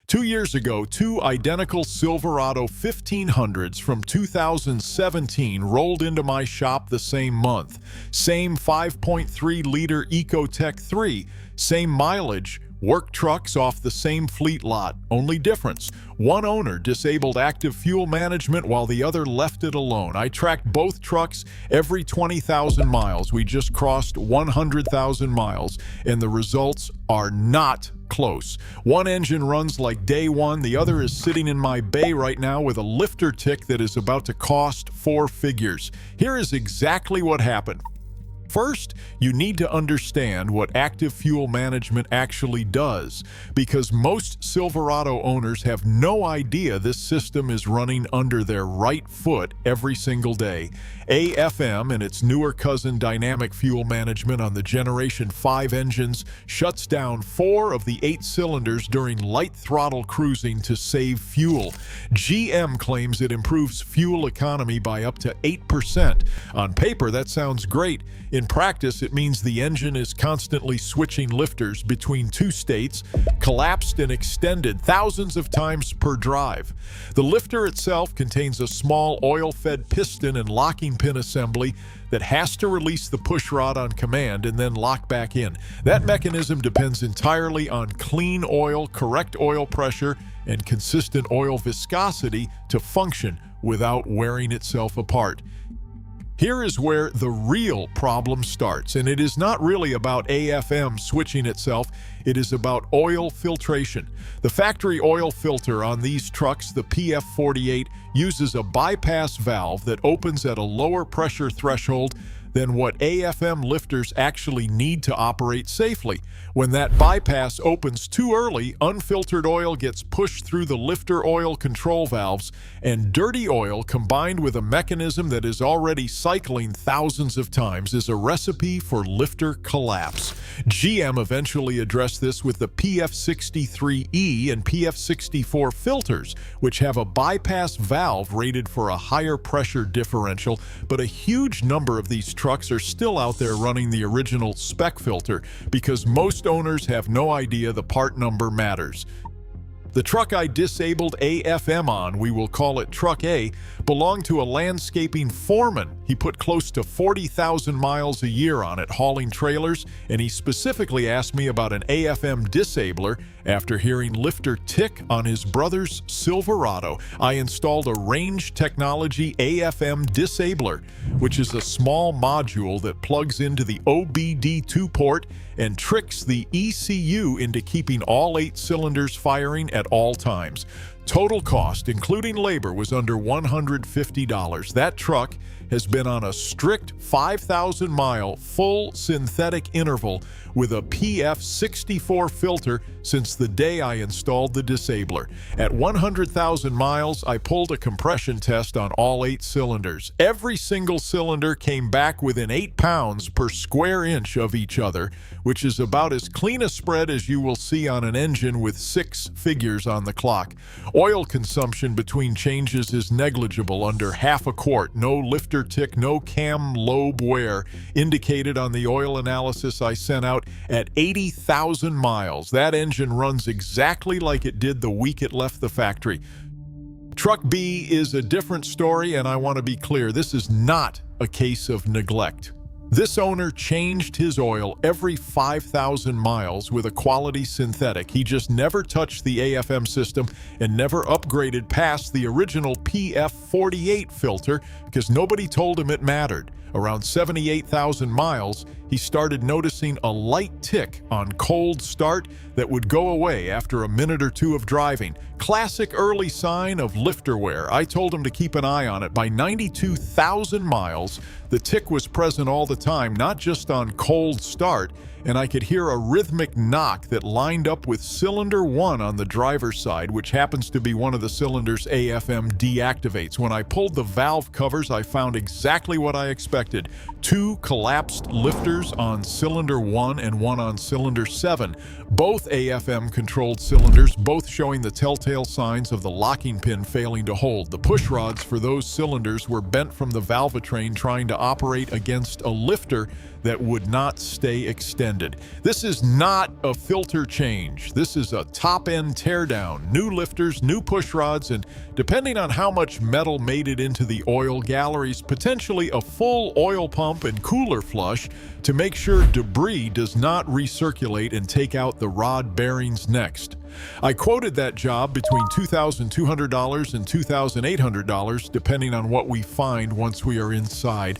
2 years ago, two identical Silverado 1500s from 2017 rolled into my shop the same month. Same 5.3-liter Ecotec 3, same mileage, work trucks off the same fleet lot. Only difference, one owner disabled active fuel management while the other left it alone. I tracked both trucks every 20,000 miles. We just crossed 100,000 miles, and the results are not close. One engine runs like day one, the other is sitting in my bay right now with a lifter tick that is about to cost 4 figures. Here is exactly what happened. First, you need to understand what active fuel management actually does, because most Silverado owners have no idea this system is running under their right foot every single day. AFM and its newer cousin Dynamic Fuel Management on the Generation 5 engines shuts down 4 of the 8 cylinders during light throttle cruising to save fuel. GM claims it improves fuel economy by up to 8%. On paper, that sounds great. In practice, it means the engine is constantly switching lifters between 2 states, collapsed and extended thousands of times per drive. The lifter itself contains a small oil-fed piston and locking pin assembly that has to release the push rod on command and then lock back in. That mechanism depends entirely on clean oil, correct oil pressure, and consistent oil viscosity to function without wearing itself apart. Here is where the real problem starts, and it is not really about AFM switching itself, it is about oil filtration. The factory oil filter on these trucks, the PF48, uses a bypass valve that opens at a lower pressure threshold than what AFM lifters actually need to operate safely. When that bypass opens too early, unfiltered oil gets pushed through the lifter oil control valves, and dirty oil combined with a mechanism that is already cycling thousands of times is a recipe for lifter collapse. GM eventually addressed this with the PF63E and PF64 filters, which have a bypass valve rated for a higher pressure differential, but a huge number of these trucks are still out there running the original spec filter because most owners have no idea the part number matters. The truck I disabled AFM on, we will call it Truck A, belonged to a landscaping foreman. He put close to 40,000 miles a year on it hauling trailers, and he specifically asked me about an AFM disabler after hearing lifter tick on his brother's Silverado. I installed a Range Technology AFM disabler, which is a small module that plugs into the OBD2 port and tricks the ECU into keeping all 8 cylinders firing at all times. Total cost, including labor, was under $150. That truck has been on a strict 5,000-mile full synthetic interval with a PF64 filter since the day I installed the disabler. At 100,000 miles, I pulled a compression test on all 8 cylinders. Every single cylinder came back within 8 pounds per square inch of each other, which is about as clean a spread as you will see on an engine with 6 figures on the clock. Oil consumption between changes is negligible, under half a quart. No lifter tick, no cam lobe wear, indicated on the oil analysis I sent out at 80,000 miles. That engine runs exactly like it did the week it left the factory. Truck B is a different story, and I want to be clear, this is not a case of neglect. This owner changed his oil every 5,000 miles with a quality synthetic. He just never touched the AFM system and never upgraded past the original PF48 filter because nobody told him it mattered. Around 78,000 miles, he started noticing a light tick on cold start that would go away after a minute or two of driving. Classic early sign of lifter wear. I told him to keep an eye on it. By 92,000 miles, the tick was present all the time, not just on cold start, and I could hear a rhythmic knock that lined up with cylinder 1 on the driver's side, which happens to be one of the cylinders AFM deactivates. When I pulled the valve covers, I found exactly what I expected. 2 collapsed lifters on cylinder 1 and 1 on cylinder 7. Both AFM-controlled cylinders, both showing the telltale signs of the locking pin failing to hold. The push rods for those cylinders were bent from the valvetrain trying to operate against a lifter that would not stay extended. This is not a filter change. This is a top-end teardown, new lifters, new push rods, and depending on how much metal made it into the oil galleries, potentially a full oil pump and cooler flush to make sure debris does not recirculate and take out the rod bearings next. I quoted that job between $2,200 and $2,800, depending on what we find once we are inside.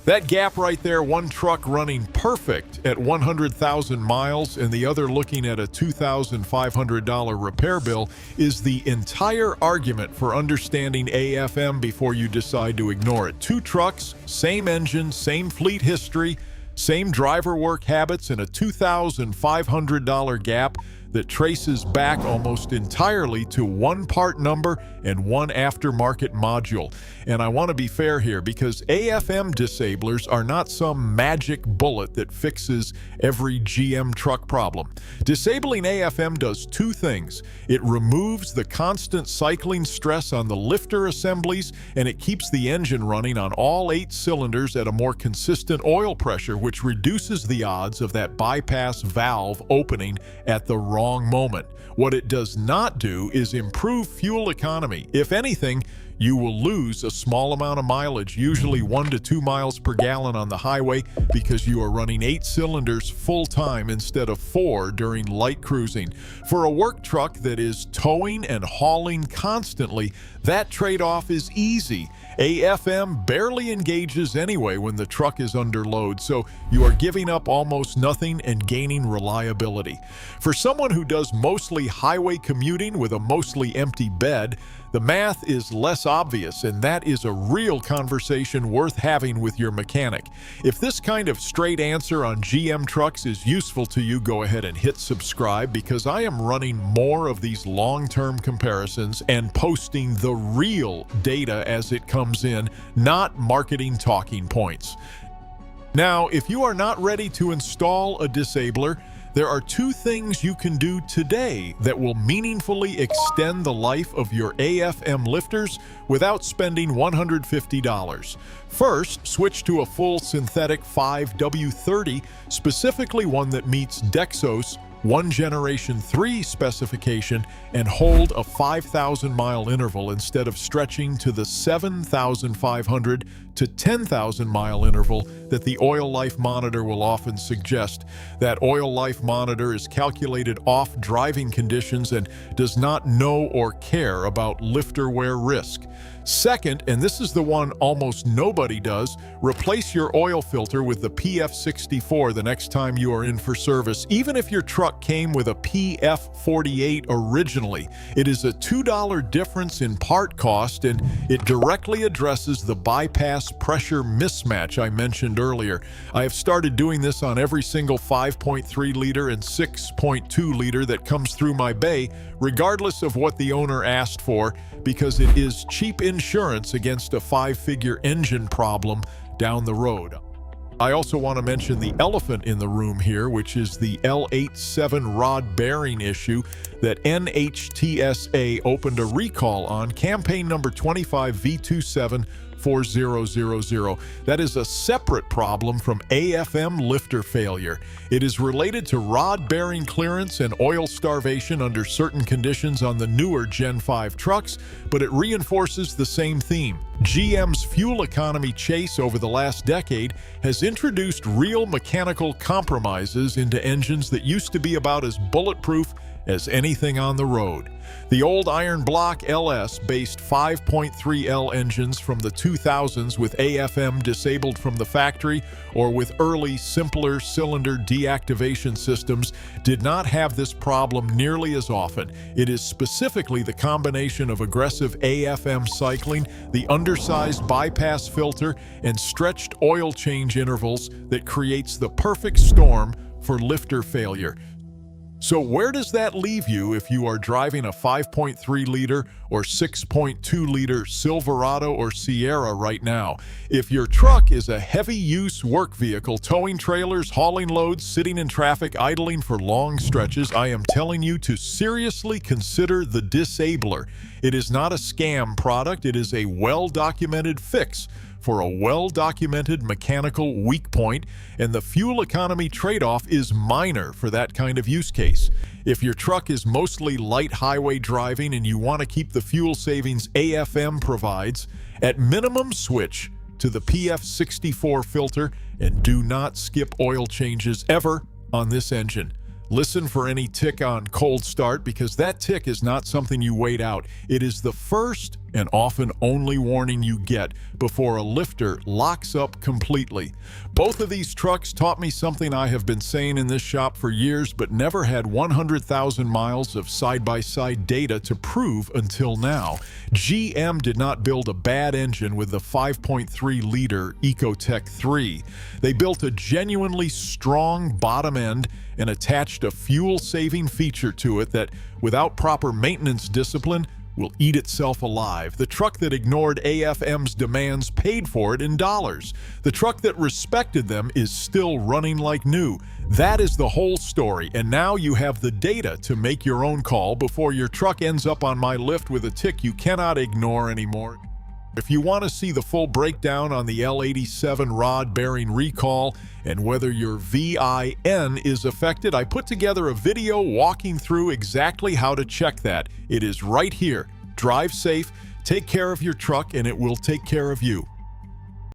That gap right there, one truck running perfect at 100,000 miles and the other looking at a $2,500 repair bill, is the entire argument for understanding AFM before you decide to ignore it. Two trucks, same engine, same fleet history, same driver work habits, and a $2,500 gap that traces back almost entirely to one part number and one aftermarket module. And I want to be fair here, because AFM disablers are not some magic bullet that fixes every GM truck problem. Disabling AFM does two things. It removes the constant cycling stress on the lifter assemblies, and it keeps the engine running on all 8 cylinders at a more consistent oil pressure, which reduces the odds of that bypass valve opening at the wrong moment. What it does not do is improve fuel economy. If anything, you will lose a small amount of mileage, usually 1 to 2 miles per gallon on the highway, because you are running 8 cylinders full time instead of 4 during light cruising. For a work truck that is towing and hauling constantly, that trade-off is easy. AFM barely engages anyway when the truck is under load, so you are giving up almost nothing and gaining reliability. For someone who does mostly highway commuting with a mostly empty bed, the math is less obvious, and that is a real conversation worth having with your mechanic. If this kind of straight answer on GM trucks is useful to you, go ahead and hit subscribe, because I am running more of these long-term comparisons and posting the real data as it comes in, not marketing talking points. Now, if you are not ready to install a disabler, there are 2 things you can do today that will meaningfully extend the life of your AFM lifters without spending $150. First, switch to a full synthetic 5W30, specifically one that meets Dexos 1 Generation 3 specification, and hold a 5,000 mile interval instead of stretching to the 7,500 to 10,000 mile interval that the oil life monitor will often suggest. That oil life monitor is calculated off driving conditions and does not know or care about lifter wear risk. Second, and this is the one almost nobody does, replace your oil filter with the PF64 the next time you are in for service, even if your truck came with a PF48 originally. It is a $2 difference in part cost, and it directly addresses the bypass pressure mismatch I mentioned earlier. I have started doing this on every single 5.3 liter and 6.2 liter that comes through my bay, regardless of what the owner asked for, because it is cheap insurance against a 5-figure engine problem down the road. I also want to mention the elephant in the room here, which is the L87 rod bearing issue that NHTSA opened a recall on, campaign number 25V274000. That is a separate problem from AFM lifter failure. It is related to rod bearing clearance and oil starvation under certain conditions on the newer Gen 5 trucks, but it reinforces the same theme. GM's fuel economy chase over the last decade has introduced real mechanical compromises into engines that used to be about as bulletproof as anything on the road. The old iron block LS-based 5.3L engines from the 2000s with AFM disabled from the factory, or with early, simpler cylinder deactivation systems, did not have this problem nearly as often. It is specifically the combination of aggressive AFM cycling, the undersized bypass filter, and stretched oil change intervals that creates the perfect storm for lifter failure. So where does that leave you if you are driving a 5.3 liter or 6.2 liter Silverado or Sierra right now? If your truck is a heavy-use work vehicle, towing trailers, hauling loads, sitting in traffic, idling for long stretches, I am telling you to seriously consider the Disabler. It is not a scam product, it is a well-documented fix for a well-documented mechanical weak point, and the fuel economy trade-off is minor for that kind of use case. If your truck is mostly light highway driving and you want to keep the fuel savings AFM provides, at minimum switch to the PF64 filter and do not skip oil changes ever on this engine. Listen for any tick on cold start, because that tick is not something you wait out. It is the first and often only warning you get before a lifter locks up completely. Both of these trucks taught me something I have been saying in this shop for years, but never had 100,000 miles of side-by-side data to prove until now. GM did not build a bad engine with the 5.3-liter Ecotec 3. They built a genuinely strong bottom end and attached a fuel-saving feature to it that, without proper maintenance discipline, will eat itself alive. The truck that ignored AFM's demands paid for it in dollars. The truck that respected them is still running like new. That is the whole story, and now you have the data to make your own call before your truck ends up on my lift with a tick you cannot ignore anymore. If you want to see the full breakdown on the L87 rod bearing recall and whether your VIN is affected, I put together a video walking through exactly how to check that. It is right here. Drive safe, take care of your truck, and it will take care of you.